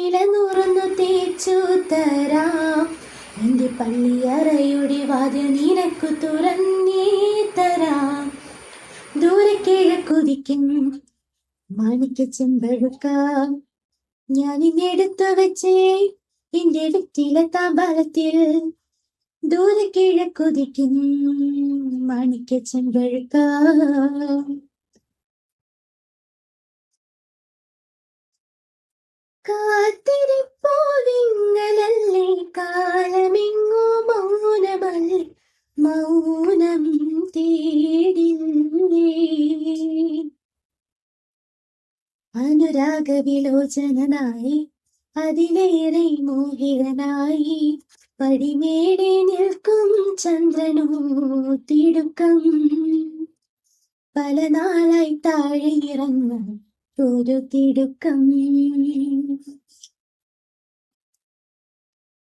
തേനില നുറന്നു തേച്ചു തരാം. എന്റെ പള്ളിയറയുടെ വാതിൽ നിനക്കു തുറന്നേ തരാം. ദൂരെ കിഴക്കുതിക്കും മാണിക്യ ചെമ്പഴുക്കാം ഞാനിന്നെടുത്തു വെച്ചേ എന്റെ വെറ്റില താമ്പാലത്തിൽ. ദൂരെ കിഴക്കുതിക്കും മാണിക്യ ചെമ്പഴുക്കാം. കാത്തിരിപ്പോ വിങ്ങലല്ലേ കാലമെങ്ങോ മൗനമല്ലേ മൗനം തേടില്ലേ. അനുരാഗവിലോചനായി അതിലേറെ മോഹിതനായി പടിമേടെ നിൽക്കും ചന്ദ്രനോ തിടുക്കം. പല നാളായി താഴെ ഇറങ്ങും ഒരു തിടുക്കം.